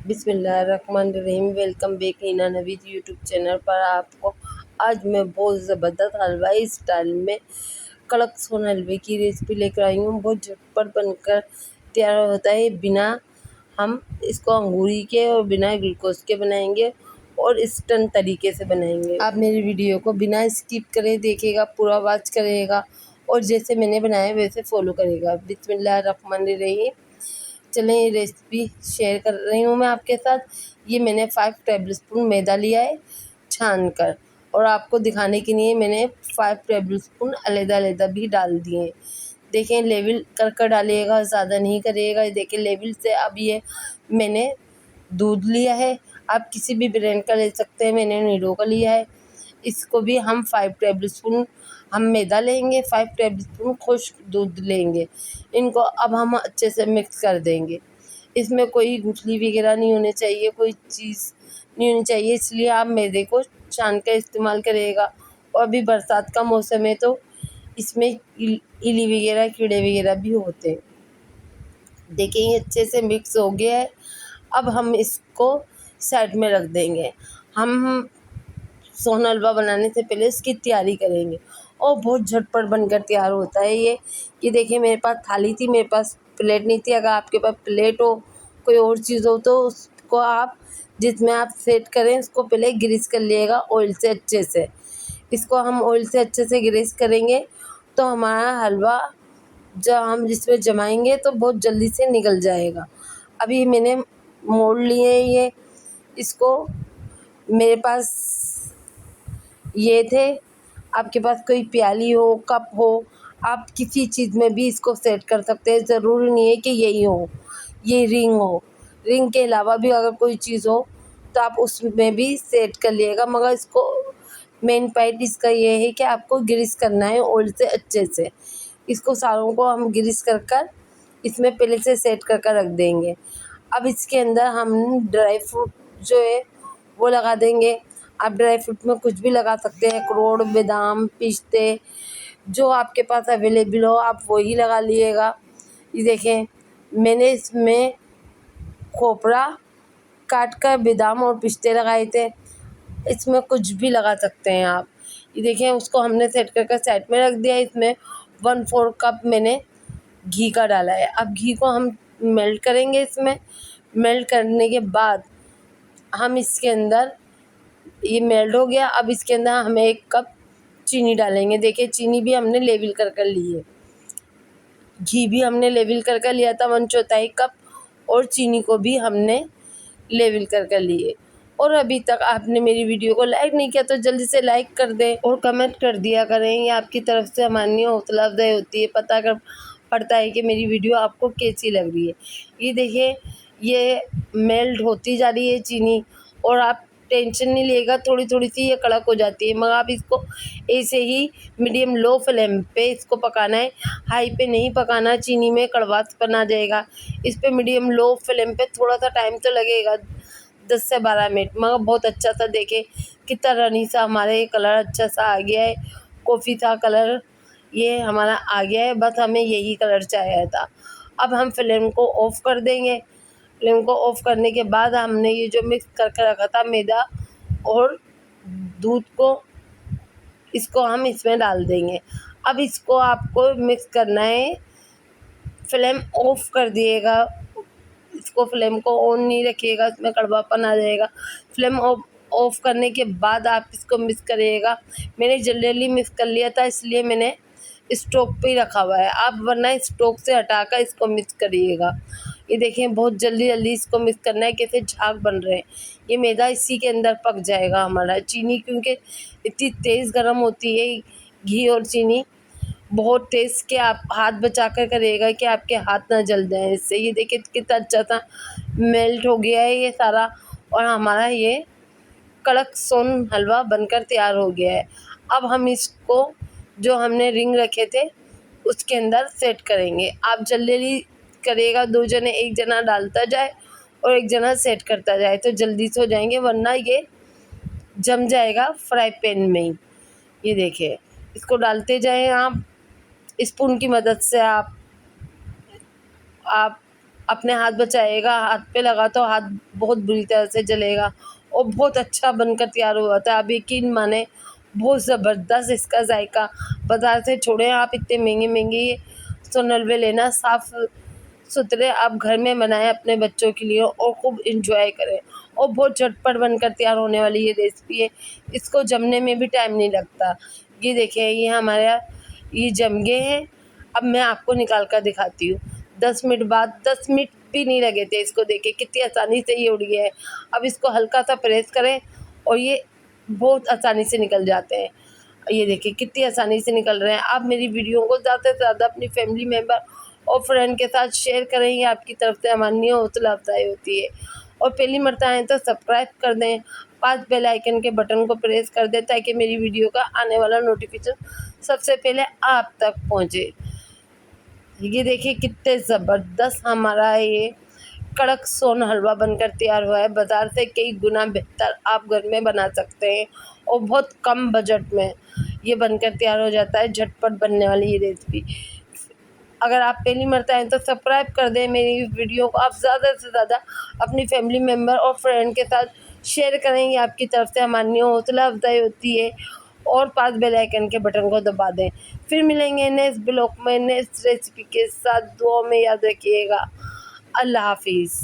बिस्मिल्लाहिर्रहमानिर्रहीम। Welcome back हीना Naveed YouTube channel पर। आपको आज मैं बहुत ज़बरदस्त हलवाई स्टाइल में कड़क सोन हलवे की रेसिपी लेकर आई हूँ। बहुत झटपट बनकर तैयार होता है। बिना हम इसको अंगूरी के और बिना ग्लूकोज के बनाएंगे और इंस्टेंट तरीके से बनाएंगे। आप मेरी वीडियो को बिना स्किप करे देखिएगा, पूरा वॉच करिएगा और जैसे मैंने बनाया वैसे फॉलो करेगा। बिस्मिल्लाहिर्रहमानिर्रहीम। चलें, ये रेसिपी शेयर कर रही हूँ मैं आपके साथ। ये मैंने 5 टेबलस्पून मैदा लिया है छान कर, और आपको दिखाने के लिए मैंने 5 टेबलस्पून अलग-अलग भी डाल दिए हैं। देखें, लेवल कर डालिएगा, ज़्यादा नहीं करिएगा। देखिए लेवल से। अब ये मैंने दूध लिया है, आप किसी भी ब्रांड का ले सकते हैं, मैंने नीडो का लिया है। इसको भी हम 5 टेबलस्पून हम मैदा लेंगे, 5 टेबलस्पून खुश्क दूध लेंगे। इनको अब हम अच्छे से मिक्स कर देंगे। इसमें कोई गुठली वगैरह नहीं होनी चाहिए, कोई चीज़ नहीं होनी चाहिए, इसलिए आप मैदे को छान कर इस्तेमाल करिएगा। और अभी बरसात का मौसम है तो इसमें इली वगैरह, कीड़े वगैरह भी होते हैं। देखिए ये अच्छे से मिक्स हो गया है। अब हम इसको साइड में रख देंगे। हम सोन हलवा बनाने से पहले इसकी तैयारी करेंगे और बहुत झटपट बनकर तैयार होता है ये देखिए, मेरे पास थाली थी, मेरे पास प्लेट नहीं थी। अगर आपके पास प्लेट हो, कोई और चीज़ हो, तो उसको आप जिसमें आप सेट करें उसको पहले ग्रीस कर लिएगा ऑयल से अच्छे से। इसको हम ऑयल से अच्छे से ग्रीस करेंगे तो हमारा हलवा जब हम जिसमें जमाएंगे तो बहुत जल्दी से निकल जाएगा। अभी मैंने मोड़ लिए ये, इसको मेरे पास ये थे। आपके पास कोई प्याली हो, कप हो, आप किसी चीज़ में भी इसको सेट कर सकते हैं। ज़रूरी नहीं है कि यही हो, ये रिंग हो। रिंग के अलावा भी अगर कोई चीज़ हो तो आप उसमें भी सेट कर लिएगा। मगर इसको मेन पॉइंट इसका ये है कि आपको ग्रीस करना है ऑयल से अच्छे से। इसको सारों को हम ग्रीस कर इसमें पहले से सेट कर रख देंगे। अब इसके अंदर हम ड्राई फ्रूट जो है वो लगा देंगे। आप ड्राई फ्रूट में कुछ भी लगा सकते हैं, अखरोट, बादाम, पिस्ते, जो आपके पास अवेलेबल हो आप वही लगा लिएगा। ये देखें, मैंने इसमें खोपरा काट कर बादाम और पिस्ते लगाए थे। इसमें कुछ भी लगा सकते हैं आप। ये देखें, उसको हमने सेट कर साइड में रख दिया। इसमें 1/4 कप मैंने घी का डाला है। अब घी को हम मेल्ट करेंगे। इसमें मेल्ट करने के बाद हम इसके अंदर, ये मेल्ट हो गया, अब इसके अंदर हम 1 कप चीनी डालेंगे। देखिए चीनी भी हमने लेवल कर ली है, घी भी हमने लेवल कर लिया था 1/4 कप, और चीनी को भी हमने लेवल कर लिए। और अभी तक आपने मेरी वीडियो को लाइक नहीं किया तो जल्दी से लाइक कर दें और कमेंट कर दिया करें। ये आपकी तरफ से हमारी हौसला अफजाई होती है, पता कर पड़ता है कि मेरी वीडियो आपको कैसी लग रही है। ये देखिए, ये मेल्ट होती जा रही है चीनी, और आप टेंशन नहीं लेगा, थोड़ी थोड़ी सी ये कड़क हो जाती है। मगर आप इसको ऐसे ही मीडियम लो फ्लेम पे इसको पकाना है, हाई पे नहीं पकाना, चीनी में कड़वापन आ जाएगा। इस पे मीडियम लो फ्लेम पे थोड़ा सा टाइम तो लगेगा, 10 से 12 मिनट, मगर बहुत अच्छा सा। देखे कितना रनी सा हमारा ये कलर अच्छा सा आ गया है, कॉफ़ी सा कलर ये हमारा आ गया है। बस हमें यही कलर चाहिए था। अब हम फ्लेम को ऑफ़ कर देंगे। फ्लेम को ऑफ़ करने के बाद हमने ये जो मिक्स करके रखा था मैदा और दूध को, इसको हम इसमें डाल देंगे। अब इसको आपको मिक्स करना है। फ्लेम ऑफ़ कर दिएगा, इसको फ्लेम को ऑन नहीं रखिएगा, इसमें कड़वापन आ जाएगा। फ्लेम ऑफ़ करने के बाद आप इसको मिक्स करिएगा। मैंने जल्दी मिक्स कर लिया था, इसलिए मैंने स्टोव पे ही रखा हुआ है। आप वरना स्टोव से हटाकर इसको मिक्स करिएगा। ये देखें, बहुत जल्दी इसको मिक्स करना है, कैसे झाग बन रहे हैं। ये मैदा इसी के अंदर पक जाएगा हमारा। चीनी क्योंकि इतनी तेज़ गर्म होती है, घी और चीनी बहुत तेज़, के आप हाथ बचा कर करिएगा कि आपके हाथ ना जल जाए इससे। ये देखिए कितना अच्छा सा मेल्ट हो गया है ये सारा, और हमारा ये कड़क सोन हलवा बनकर तैयार हो गया है। अब हम इसको जो हमने रिंग रखे थे उसके अंदर सेट करेंगे। आप जल्दी करिएगा, 2 जने, 1 जना डालता जाए और 1 जना सेट करता जाए तो जल्दी से हो जाएंगे, वरना ये जम जाएगा फ्राई पैन में ही। ये देखिए, इसको डालते जाएं आप, स्पून की मदद से आप अपने हाथ बचाइएगा, हाथ पे लगा तो हाथ बहुत बुरी तरह से जलेगा और बहुत अच्छा बनकर तैयार हुआ था। आप यकीन माने बहुत ज़बरदस्त इसका जायका। बाज़ार से छोड़ें आप, इतने महंगे ये सोन हलवे लेना, साफ़ सुथरे आप घर में बनाएं अपने बच्चों के लिए और खूब इंजॉय करें। और बहुत झटपट बनकर तैयार होने वाली ये रेसिपी है, इसको जमने में भी टाइम नहीं लगता। ये देखिए ये हमारे ये जम गए हैं। अब मैं आपको निकाल कर दिखाती हूँ। 10 मिनट बाद, 10 मिनट भी नहीं लगे थे इसको, देखिए कितनी आसानी से ये उड़ गया है। अब इसको हल्का सा प्रेस करें और ये बहुत आसानी से निकल जाते हैं। ये देखिए कितनी आसानी से निकल रहे हैं। आप मेरी वीडियो को ज़्यादा से ज़्यादा अपनी फैमिली मेम्बर और फ्रेंड के साथ शेयर करें, ये आपकी तरफ से हमारी हौसला अफजाई होती है। और पहली मर्तबा आए तो सब्सक्राइब कर दें, 5 बेल आइकन के बटन को प्रेस कर दें ताकि मेरी वीडियो का आने वाला नोटिफिकेशन सबसे पहले आप तक पहुँचे। ये देखिए कितने ज़बरदस्त हमारा ये कड़क सोन हलवा बनकर तैयार हुआ है। बाज़ार से कई गुना बेहतर आप घर में बना सकते हैं और बहुत कम बजट में ये बनकर तैयार हो जाता है। झटपट बनने वाली ये रेसिपी, अगर आप पहली मर्तबा आएँ तो सब्सक्राइब कर दें। मेरी वीडियो को आप ज़्यादा से ज़्यादा अपनी फैमिली मेम्बर और फ्रेंड के साथ शेयर करें, ये आपकी तरफ से हमारी हौसला अफजाई होती है। और 5 बेल आइकन के बटन को दबा दें। फिर मिलेंगे नेक्स्ट ब्लॉग में नेक्स्ट रेसिपी के साथ। दुआ में याद रखिएगा। अल्लाह हाफिज़।